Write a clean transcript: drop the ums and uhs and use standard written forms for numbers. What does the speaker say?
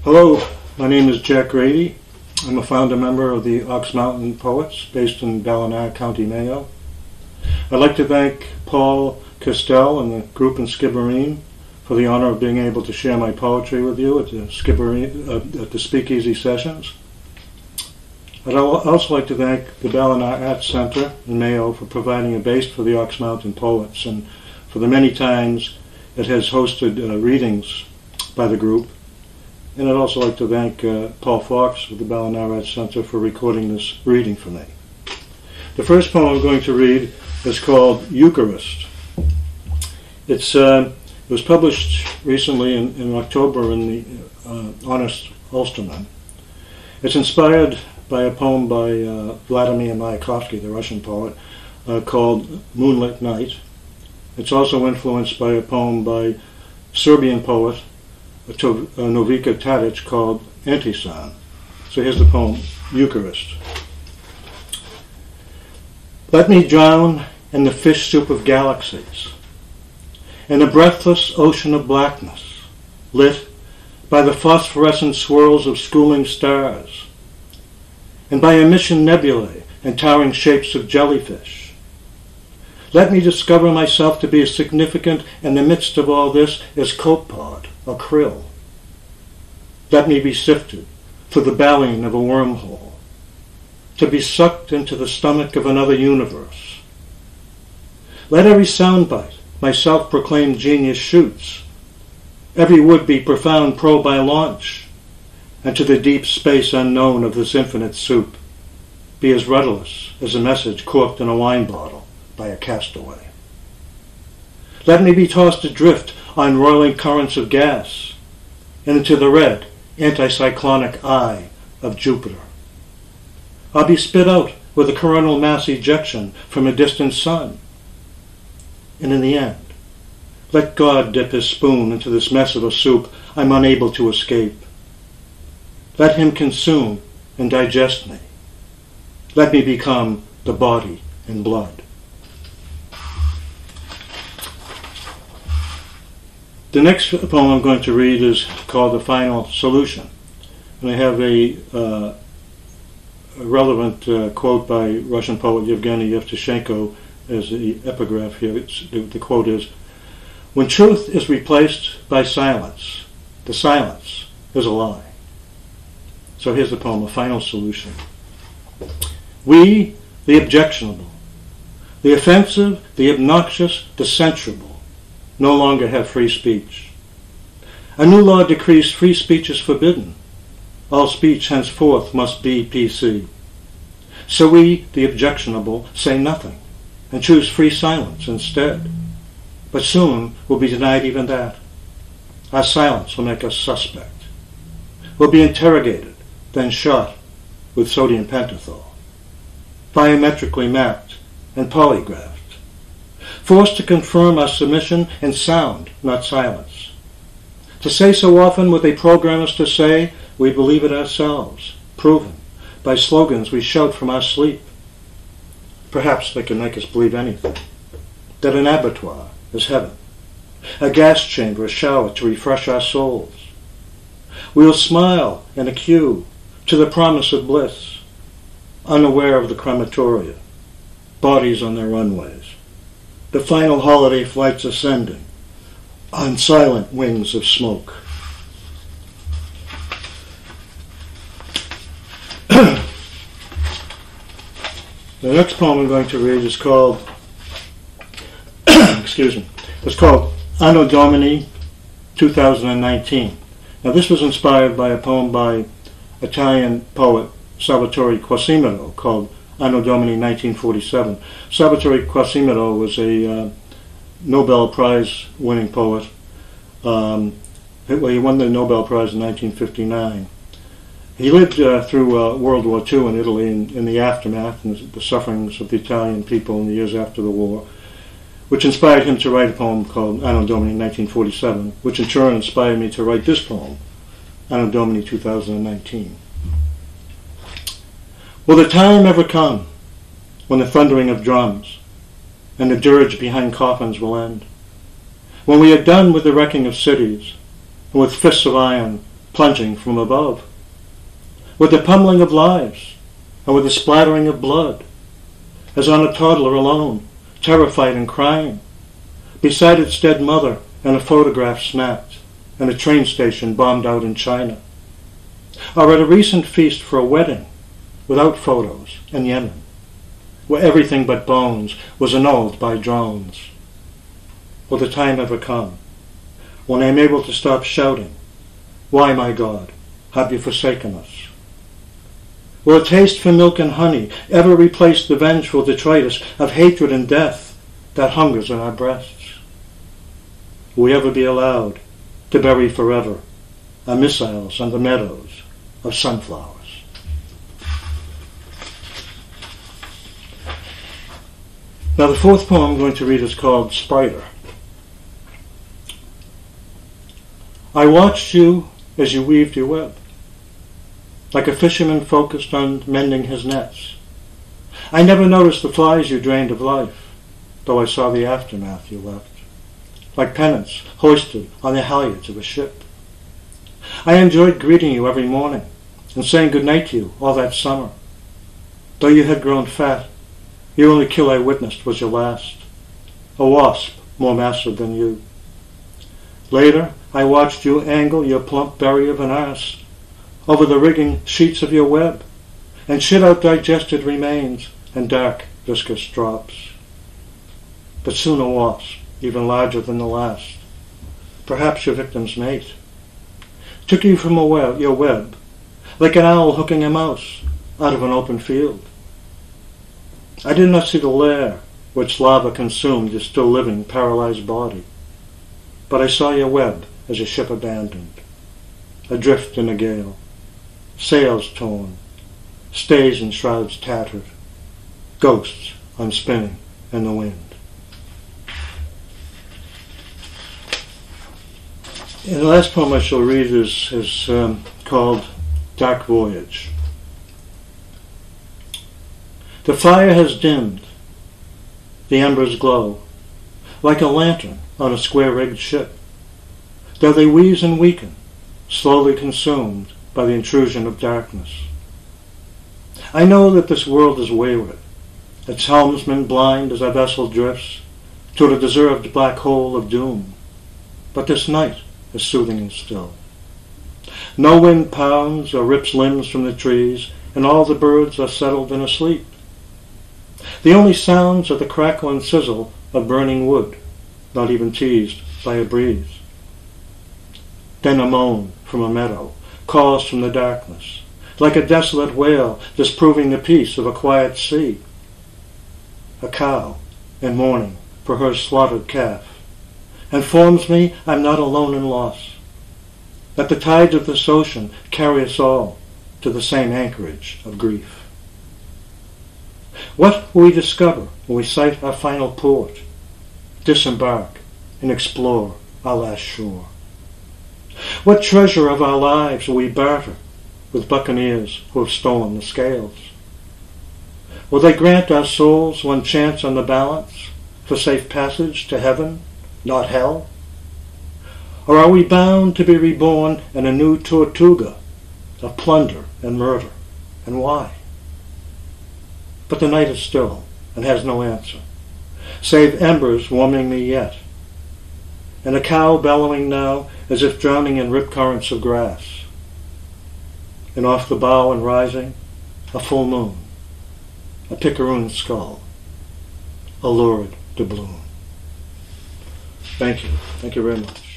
Hello, my name is Jack Grady. I'm a founder member of the Ox Mountain Poets based in Ballina, County Mayo. I'd like to thank Paul Castell and the group in Skibbereen for the honor of being able to share my poetry with you at the Speakeasy sessions. I'd also like to thank the Ballina Arts Center in Mayo for providing a base for the Ox Mountain Poets and for the many times it has hosted readings by the group. And I'd also like to thank Paul Fox of the Ballina Arts Center for recording this reading for me. The first poem I'm going to read is called Eucharist. It was published recently in October in the Honest Ulsterman. It's inspired by a poem by Vladimir Mayakovsky, the Russian poet, called Moonlit Night. It's also influenced by a poem by Serbian poet Novika Tadic called Antisan. So here's the poem, Eucharist. Let me drown in the fish soup of galaxies, in a breathless ocean of blackness, lit by the phosphorescent swirls of schooling stars, and by emission nebulae and towering shapes of jellyfish. Let me discover myself to be as significant in the midst of all this as copepod or krill. Let me be sifted through the ballying of a wormhole, to be sucked into the stomach of another universe. Let every soundbite my self-proclaimed genius shoots, every would-be profound probe I launch, and to the deep space unknown of this infinite soup, be as rudderless as a message corked in a wine bottle by a castaway. Let me be tossed adrift on roiling currents of gas, and into the red, anticyclonic eye of Jupiter. I'll be spit out with a coronal mass ejection from a distant sun. And in the end, let God dip his spoon into this mess of a soup I'm unable to escape. Let him consume and digest me. Let me become the body and blood. The next poem I'm going to read is called The Final Solution. And I have a relevant quote by Russian poet Yevgeny Yevtushenko as the epigraph here. The quote is, "When truth is replaced by silence, the silence is a lie." So here's the poem, A Final Solution. We, the objectionable, the offensive, the obnoxious, the censurable, no longer have free speech. A new law decrees free speech is forbidden. All speech henceforth must be PC. So we, the objectionable, say nothing and choose free silence instead. But soon we'll be denied even that. Our silence will make us suspect. We'll be interrogated, then shot with sodium pentothal, biometrically mapped and polygraphed, forced to confirm our submission in sound, not silence. To say so often what they program us to say, we believe it ourselves, proven by slogans we shout from our sleep. Perhaps they can make us believe anything. That an abattoir is heaven, a gas chamber, a shower to refresh our souls. We'll smile in a queue to the promise of bliss, unaware of the crematoria, bodies on their runways, the final holiday flights ascending on silent wings of smoke. The next poem I'm going to read is called, it's called Anno Domini 2019. Now this was inspired by a poem by Italian poet Salvatore Quasimodo called Anno Domini 1947. Salvatore Quasimodo was a Nobel Prize winning poet. He won the Nobel Prize in 1959. He lived through World War II in Italy in the aftermath and the sufferings of the Italian people in the years after the war, which inspired him to write a poem called Anno Domini 1947, which in turn inspired me to write this poem, Anno Domini 2019. Will the time ever come when the thundering of drums and the dirge behind coffins will end? When we are done with the wrecking of cities and with fists of iron plunging from above, with the pummeling of lives and with the splattering of blood, as on a toddler alone, terrified and crying, beside its dead mother and a photograph snapped, and a train station bombed out in China, or at a recent feast for a wedding without photos in Yemen, where everything but bones was annulled by drones. Will the time ever come when I am able to stop shouting, "Why, my God, have you forsaken us?" Will a taste for milk and honey ever replace the vengeful detritus of hatred and death that hungers in our breasts? Will we ever be allowed to bury forever our missiles on the meadows of sunflowers? Now the fourth poem I'm going to read is called Spider. I watched you as you weaved your web, like a fisherman focused on mending his nets. I never noticed the flies you drained of life, though I saw the aftermath you left, like pennants hoisted on the halyards of a ship. I enjoyed greeting you every morning and saying good night to you all that summer. Though you had grown fat, the only kill I witnessed was your last, a wasp more massive than you. Later, I watched you angle your plump belly of an arse over the rigging sheets of your web, and shit out digested remains and dark, viscous drops. But soon a wasp, even larger than the last, perhaps your victim's mate, took you from your web, like an owl hooking a mouse out of an open field. I did not see the lair which lava consumed your still living, paralyzed body, but I saw your web as a ship abandoned, adrift in a gale, sails torn, stays and shrouds tattered, ghosts unspinning in the wind. And the last poem I shall read is called Dark Voyage. The fire has dimmed, the embers glow, like a lantern on a square-rigged ship, though they wheeze and weaken, slowly consumed by the intrusion of darkness. I know that this world is wayward, its helmsman blind as our vessel drifts toward a deserved black hole of doom, but this night is soothing and still. No wind pounds or rips limbs from the trees, and all the birds are settled and asleep. The only sounds are the crackle and sizzle of burning wood, not even teased by a breeze. Then a moan from a meadow calls from the darkness, like a desolate wail disproving the peace of a quiet sea. A cow in mourning for her slaughtered calf informs me I'm not alone in loss, that the tides of this ocean carry us all to the same anchorage of grief. What will we discover when we sight our final port, disembark, and explore our last shore? What treasure of our lives will we barter with buccaneers who have stolen the scales? Will they grant our souls one chance on the balance for safe passage to heaven, not hell? Or are we bound to be reborn in a new Tortuga of plunder and murder, and why? But the night is still and has no answer, save embers warming me yet, and a cow bellowing now as if drowning in rip currents of grass. And off the bow and rising, a full moon, a picaroon skull, a lurid doubloon. Thank you. Thank you very much.